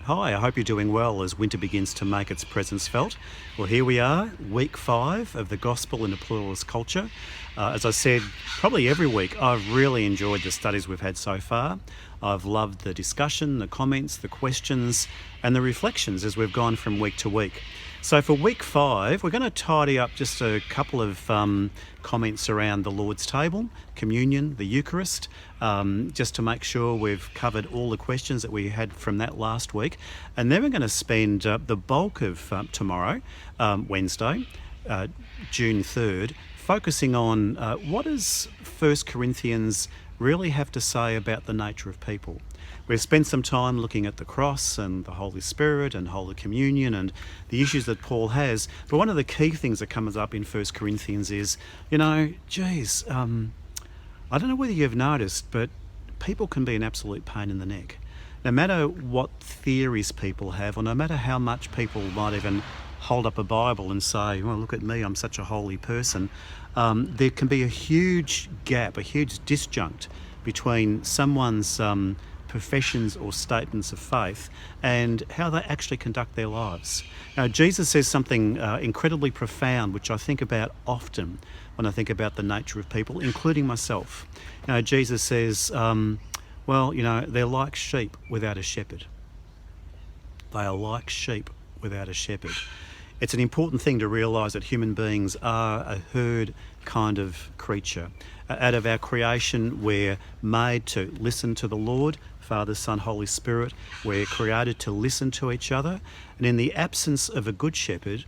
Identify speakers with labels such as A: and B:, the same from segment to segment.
A: Hi, I hope you're doing well as winter begins to make its presence felt. Well, here we are, week 5 of the Gospel in a Pluralist Culture. As I said, probably every week, I've really enjoyed the studies we've had so far. I've loved the discussion, the comments, the questions, and the reflections as we've gone from week to week. So for week 5, we're going to tidy up just a couple of comments around the Lord's table, communion, the Eucharist, just to make sure we've covered all the questions that we had from that last week. And then we're going to spend the bulk of tomorrow, Wednesday, June 3rd, focusing on what does 1 Corinthians really have to say about the nature of people. We've spent some time looking at the cross and the Holy Spirit and Holy Communion and the issues that Paul has. But one of the key things that comes up in 1 Corinthians is, I don't know whether you've noticed, but people can be an absolute pain in the neck. No matter what theories people have, or no matter how much people might even hold up a Bible and say, well, look at me, I'm such a holy person, there can be a huge gap, a huge disjunct between someone's professions or statements of faith and how they actually conduct their lives. Now, Jesus says something incredibly profound, which I think about often when I think about the nature of people, including myself. Jesus says, they're like sheep without a shepherd. They are like sheep without a shepherd. It's an important thing to realise that human beings are a herd kind of creature. Out of our creation, we're made to listen to the Lord, Father, Son, Holy Spirit. We're created to listen to each other. And in the absence of a good shepherd,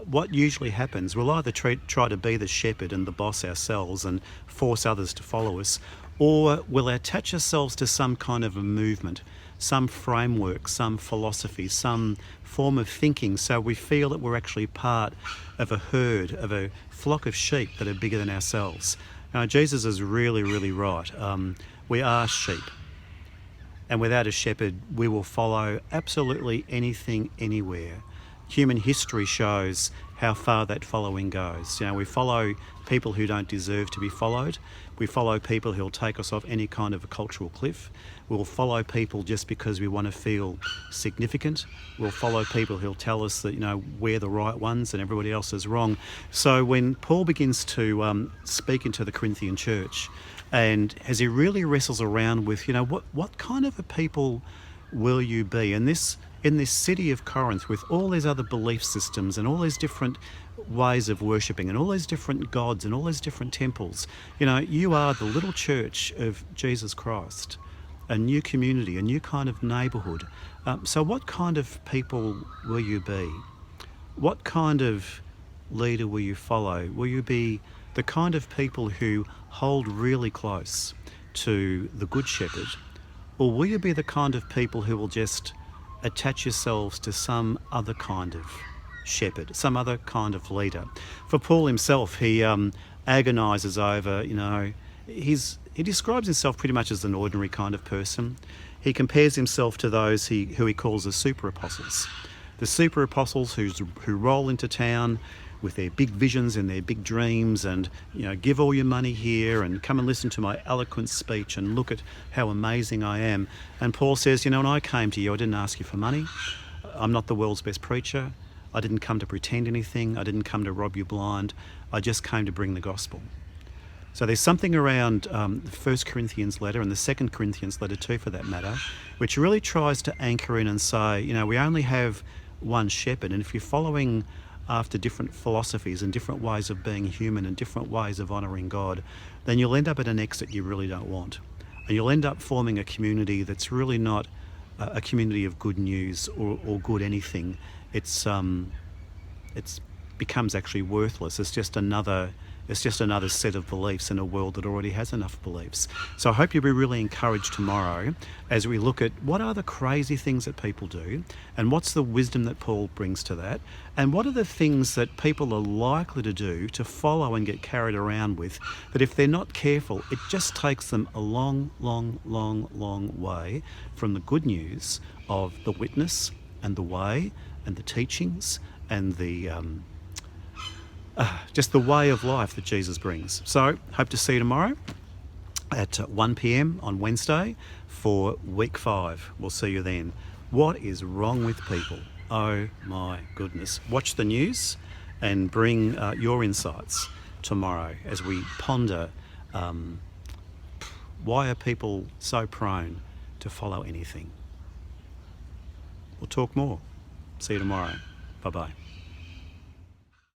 A: what usually happens, we'll either try to be the shepherd and the boss ourselves and force others to follow us, or we'll attach ourselves to some kind of a movement, some framework, some philosophy, some form of thinking, so we feel that we're actually part of a herd, of a flock of sheep that are bigger than ourselves. Now, Jesus is really, really right. We are sheep. And without a shepherd, we will follow absolutely anything, anywhere. Human history shows how far that following goes. We follow people who don't deserve to be followed. We follow people who'll take us off any kind of a cultural cliff. We'll follow people just because we want to feel significant. We'll follow people who'll tell us that, we're the right ones and everybody else is wrong. So when Paul begins to speak into the Corinthian church, and as he really wrestles around with, what kind of a people will you be? And in this city of Corinth, with all these other belief systems and all these different ways of worshipping and all these different gods and all these different temples, you are the little church of Jesus Christ, a new community, a new kind of neighbourhood. So what kind of people will you be? What kind of leader will you follow? Will you be the kind of people who hold really close to the Good Shepherd? Or will you be the kind of people who will just attach yourselves to some other kind of shepherd, some other kind of leader? For Paul himself, he agonises over, he describes himself pretty much as an ordinary kind of person. He compares himself to those who he calls the super apostles. The super apostles who roll into town with their big visions and their big dreams and, give all your money here and come and listen to my eloquent speech and look at how amazing I am. And Paul says, when I came to you, I didn't ask you for money. I'm not the world's best preacher. I didn't come to pretend anything. I didn't come to rob you blind. I just came to bring the gospel. So there's something around the 1 Corinthians letter and the 2 Corinthians letter too, for that matter, which really tries to anchor in and say, we only have one shepherd. And if you're following after different philosophies and different ways of being human and different ways of honouring God, then you'll end up at an exit you really don't want. And you'll end up forming a community that's really not a community of good news or good anything. It's becomes actually worthless. It's just another set of beliefs in a world that already has enough beliefs. So I hope you'll be really encouraged tomorrow as we look at what are the crazy things that people do and what's the wisdom that Paul brings to that, and what are the things that people are likely to do to follow and get carried around with, that if they're not careful, it just takes them a long, long, long, long way from the good news of the witness and the way and the teachings and the just the way of life that Jesus brings. So, hope to see you tomorrow at 1 p.m. on Wednesday for week 5. We'll see you then. What is wrong with people? Oh my goodness. Watch the news and bring your insights tomorrow as we ponder why are people so prone to follow anything. We'll talk more. See you tomorrow. Bye-bye.